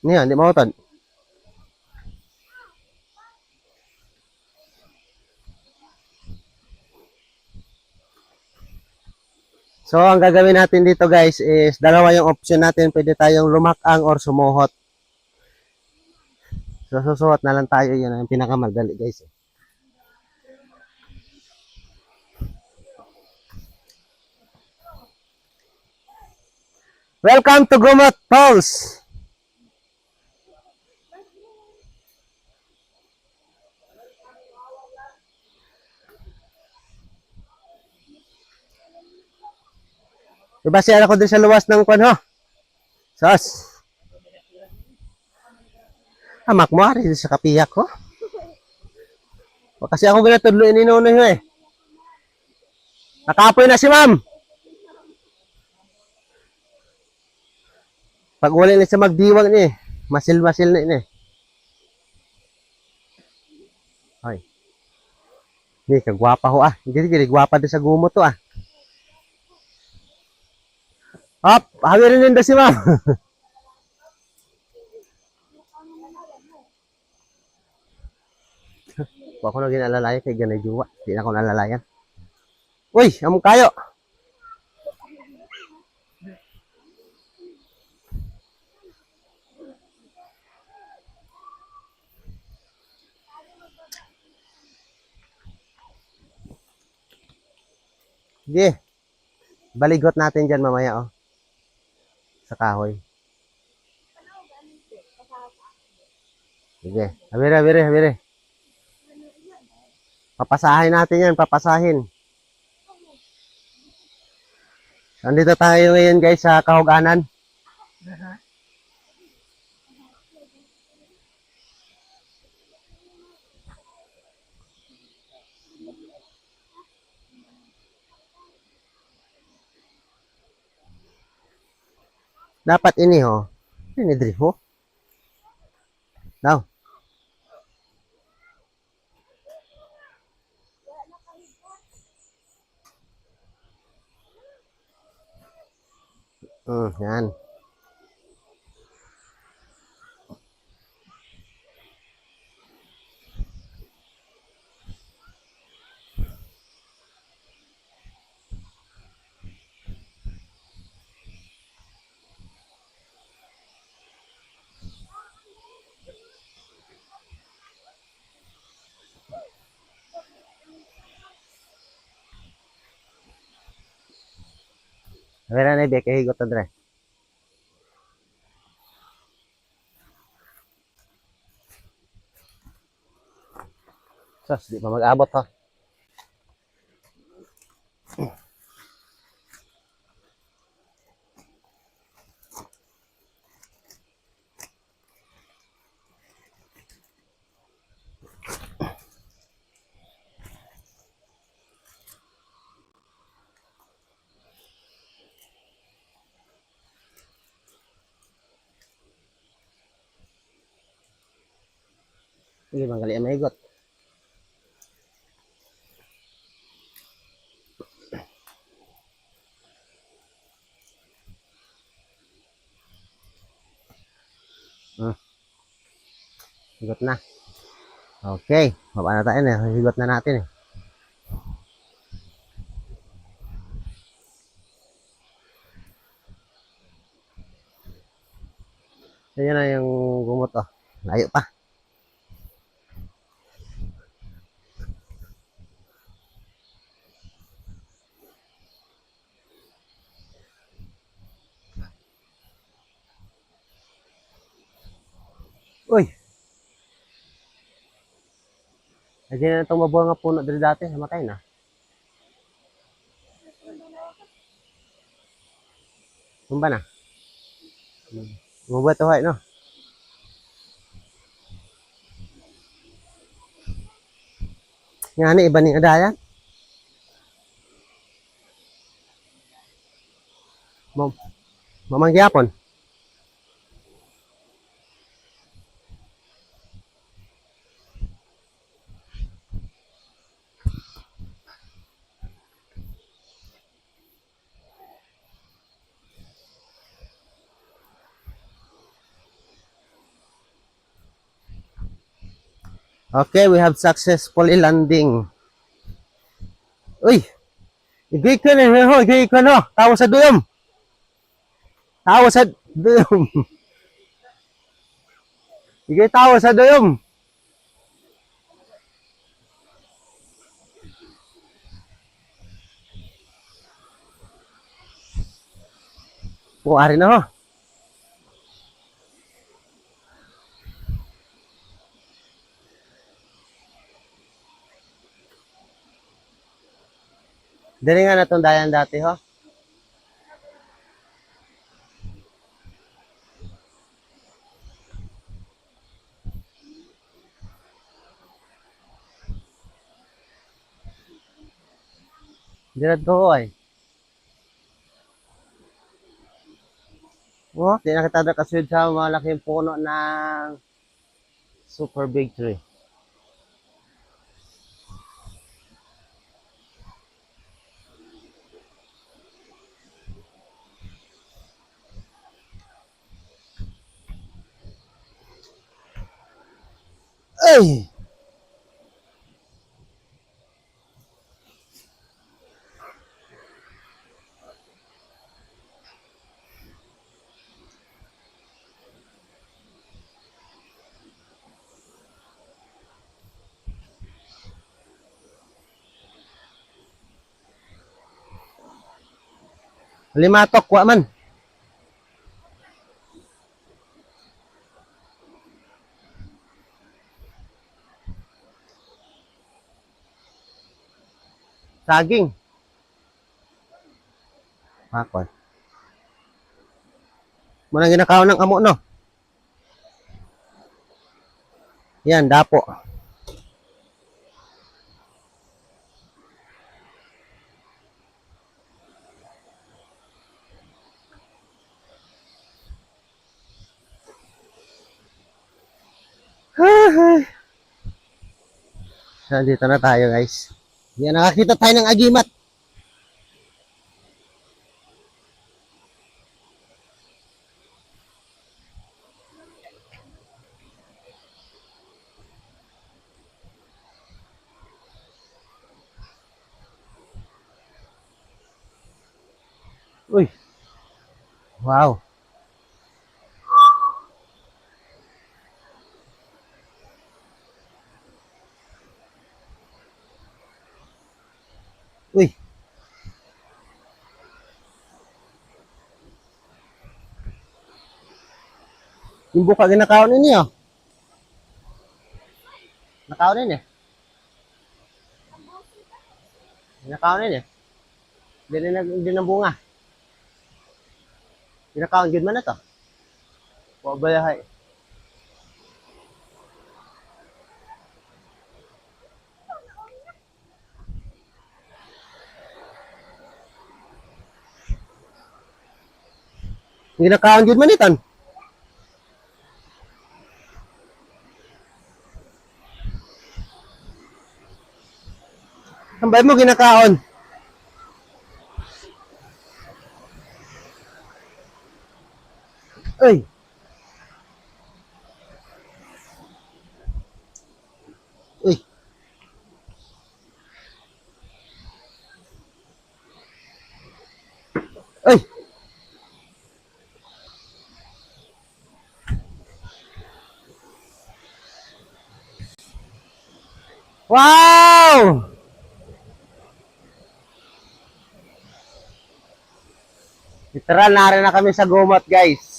Ngayon, di mo utod. So, ang gagawin natin dito guys is dalawa yung option natin. Pwede tayong lumakang or sumuhot. So, susuhot na lang tayo. Yan ang pinakamadali guys. Welcome to Gumot Falls! Diba siya ako din sa luwas ng kwan ho? Sos! Amak mo, ari sa kapiyak ko. Kasi ako ginatudlo ininunoy ho eh. Nakapoy na si ma'am! Pag uli na siya magdiwag ni, masil-masil na ini. Ay. Hindi, kagwapa ho ah. Hindi, gwapa din sa gumot to ah. Hop, hawirin din si ma'am. Huwag ko na ginalalayan kay ganay juwa. Hindi na ako nalalayan. Uy, among kayo. Sige. Baligot natin dyan mamaya oh. Sa kahoy. Sige. Habire. Papasahin natin yan, papasahin. Nandito tayo ngayon guys sa Kahuganan. Dapat ini ho. Ini drift ho. Daw. Yan. Habire na ibe, kahigot na dre. Sos, di pa mag-abot ha. Sige, manggali ang mahigot. Higot na. Okay. Baba na tayo na. Higot na natin eh. Yan na yung gumot oh. Layo pa. Uy. Nandiyan na itong mabuha nga puno dito dati. Namatay na. Tumba na. Mabuha ito no? Nga ni, iba ni adayan. Mamangyapon. Okay, we have successfully landing. Uy, igay ka na, igay ka na. Tawo sa duyom. Tawo sa duyom. Igay tawo sa duyom. Puwari na ho. Dali nga na itong dayan dati ho. Dirad ko ho ay. Oh, di na kita nakasud sa malaking puno ng super big tree. Ay! Limatok, wa man. Saging. Hakon. Muna ginakaw ng amo, no? Yan, dapo. So, dito na tayo, guys. Yan, nakakita tayo ng agimat. Uy. Wow. Uy. Yung buka ginakaw ninyo. Nakaw ninyo. Ginakaw ninyo. Hindi na bunga. Ginakaw, good man na to. Pabayahay. Ginakaw, good man iton. Tambay mo ginakaon. Uy. Uy. Uy. Wow! Literal, nari na kami sa gumot, guys.